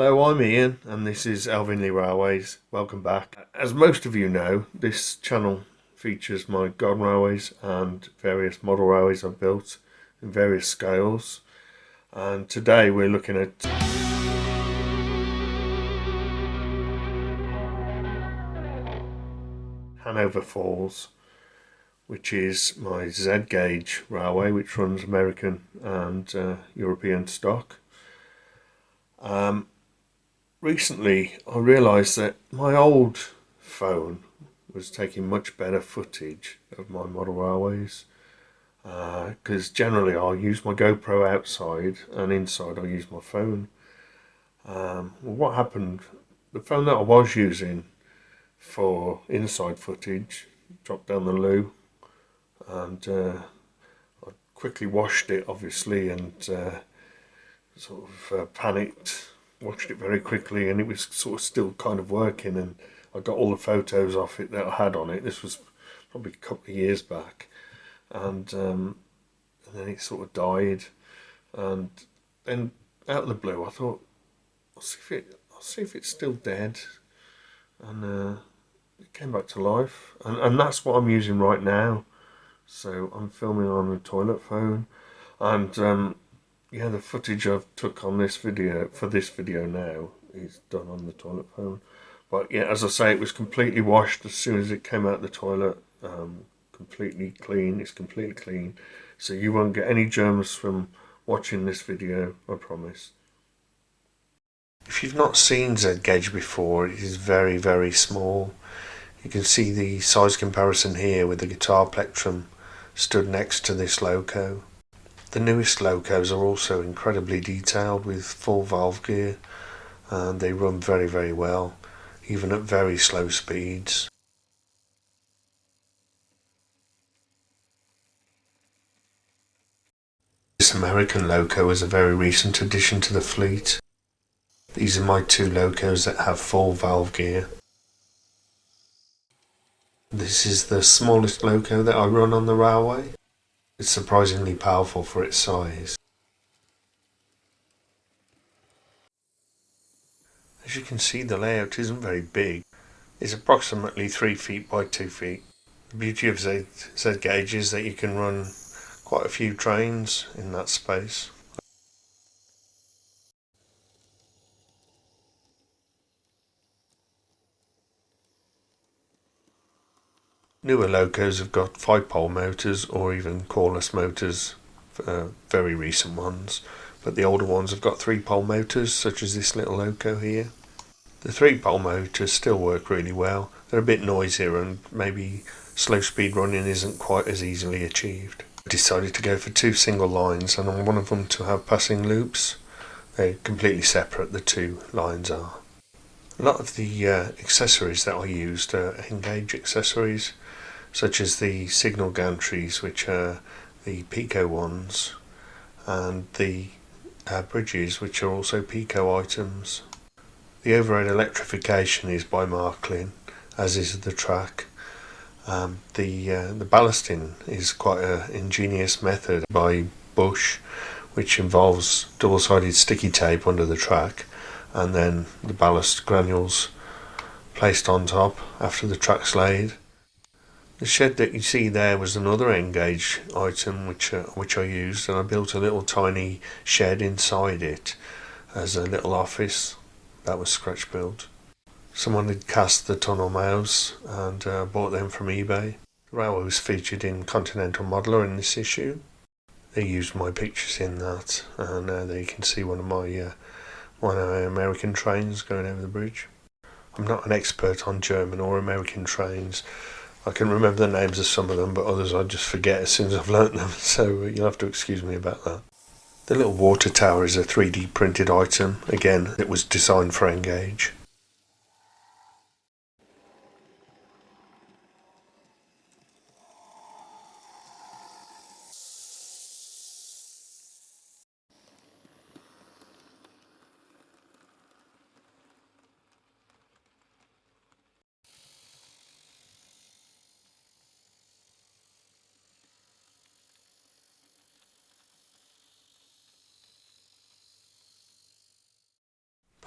Hello, I'm Ian, and this is Elvinley Railways. Welcome back. As most of you know, this channel features my garden railways and various model railways I've built in various scales. And today we're looking at Hanover Falls, which is my Z gauge railway, which runs American and European stock. Recently I realised that my old phone was taking much better footage of my model railways, because generally I'll use my GoPro outside and inside I'll use my phone. Well, what happened, the phone that I was using for inside footage dropped down the loo, and I quickly washed it obviously, and panicked, watched it very quickly, and it was sort of still kind of working, and I got all the photos off it that I had on it. This was probably a couple of years back, and then it sort of died, and then out of the blue I thought, I'll see if it's still dead, and it came back to life, and that's what I'm using right now. So I'm filming on a toilet phone, and yeah, the footage I've took on this video for this video now is done on the toilet phone. But yeah, as I say, it was completely washed as soon as it came out the toilet. Completely clean. It's completely clean, so you won't get any germs from watching this video, I promise. If you've not seen Z gauge before, it is very, very small. You can see the size comparison here with the guitar plectrum stood next to this loco. The newest locos are also incredibly detailed with full valve gear, and they run very, very well, even at very slow speeds. This American loco is a very recent addition to the fleet. These are my two locos that have full valve gear. This is the smallest loco that I run on the railway. It's surprisingly powerful for its size. As you can see, the layout isn't very big. It's approximately 3 feet by 2 feet. The beauty of Z gauge is that you can run quite a few trains in that space. Newer locos have got 5-pole motors or even coreless motors, very recent ones, but the older ones have got 3-pole motors, such as this little loco here. The 3-pole motors still work really well. They're a bit noisier, and maybe slow speed running isn't quite as easily achieved. I decided to go for 2 single lines, and I want them to have passing loops. They're completely separate, the 2 lines are. A lot of the accessories that I used are Engage accessories, such as the signal gantries, which are the Pico ones, and the bridges, which are also Pico items. The overhead electrification is by Märklin, as is the track. The ballasting is quite an ingenious method by Bush, which involves double-sided sticky tape under the track, and then the ballast granules placed on top after the track's laid. The shed that you see there was another Engage item which I used, and I built a little tiny shed inside it as a little office. That was scratch built. Someone had cast the tunnel mouths and bought them from eBay. The railway was featured in Continental Modeler in this issue. They used my pictures in that, and there you can see one of my American trains going over the bridge. I'm not an expert on German or American trains. I can remember the names of some of them, but others I just forget as soon as I've learnt them, so you'll have to excuse me about that. The little water tower is a 3D printed item. Again, it was designed for Engage.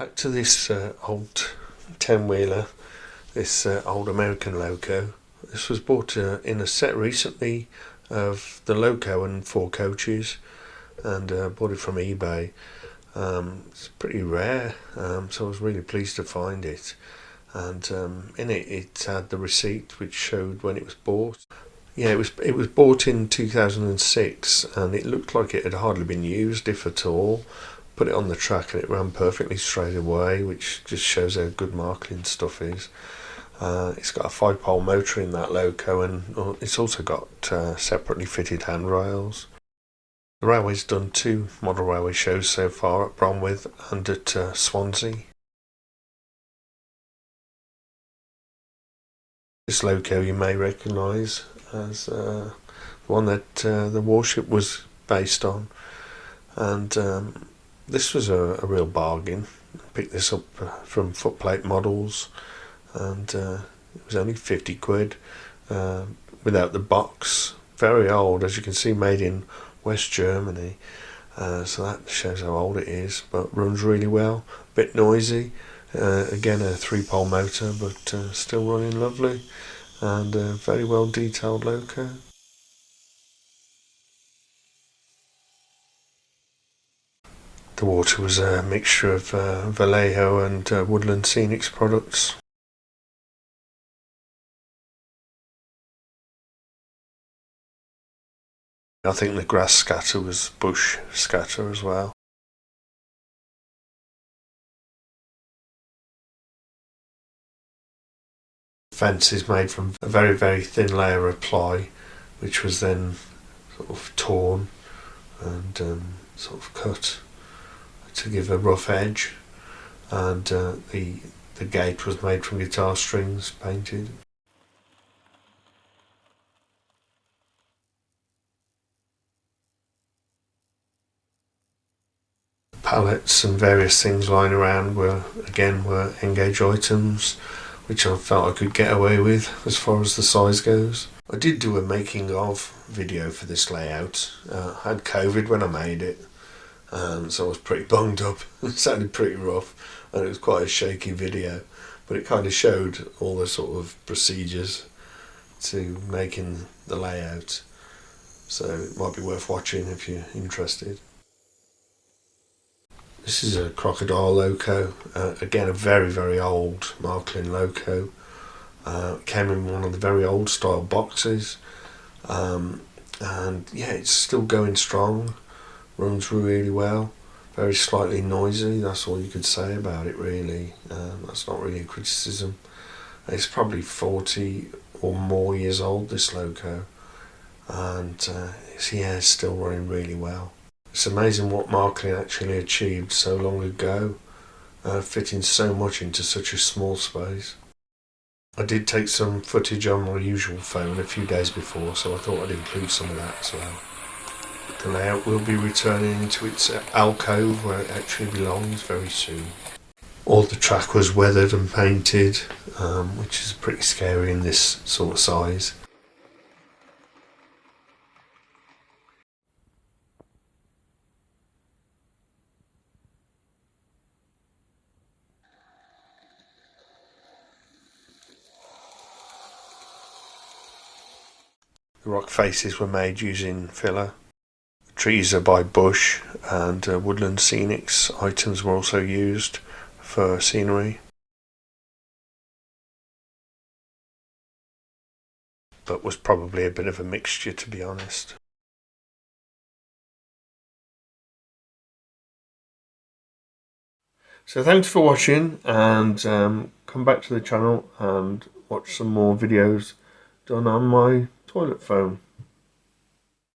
Back to this old 10-wheeler, this old American loco. This was bought in a set recently of the loco and 4 coaches, and bought it from eBay. It's pretty rare, so I was really pleased to find it. And in it had the receipt which showed when it was bought. Yeah, it was bought in 2006, and it looked like it had hardly been used, if at all. Put it on the track and it ran perfectly straight away, which just shows how good Märklin stuff is. It's got a 5-pole motor in that loco, and it's also got separately fitted handrails. The railway's done 2 model railway shows so far, at Bromwith and at Swansea. This loco you may recognise as the one that the warship was based on, and this was a real bargain. I picked this up from Footplate Models, and it was only 50 quid without the box. Very old, as you can see, made in West Germany, so that shows how old it is, but runs really well. A bit noisy, again a 3-pole motor, but still running lovely, and a very well detailed loco. The water was a mixture of Vallejo and Woodland Scenics products. I think the grass scatter was bush scatter as well. The fence is made from a very, very thin layer of ply, which was then sort of torn and sort of cut to give a rough edge, and the gate was made from guitar strings painted. Pallets and various things lying around were Engage items, which I felt I could get away with as far as the size goes. I did do a making of video for this layout. I had COVID when I made it, so I was pretty bunged up. It sounded pretty rough, and it was quite a shaky video, but it kind of showed all the sort of procedures to making the layout, so it might be worth watching if you're interested. This is a crocodile loco, again a very, very old Märklin loco. Came in one of the very old style boxes, and yeah, it's still going strong, runs really well. Very slightly noisy, that's all you could say about it really. That's not really a criticism. It's probably 40 or more years old, this loco, and it's still running really well. It's amazing what Märklin actually achieved so long ago, fitting so much into such a small space. I did take some footage on my usual phone a few days before, so I thought I'd include some of that as well. The layout will be returning to its alcove where it actually belongs very soon. All the track was weathered and painted, which is pretty scary in this sort of size. The rock faces were made using filler. The trees are by Bush, and Woodland Scenics items were also used for scenery. But was probably a bit of a mixture, to be honest. So thanks for watching, and come back to the channel and watch some more videos done on my toilet phone.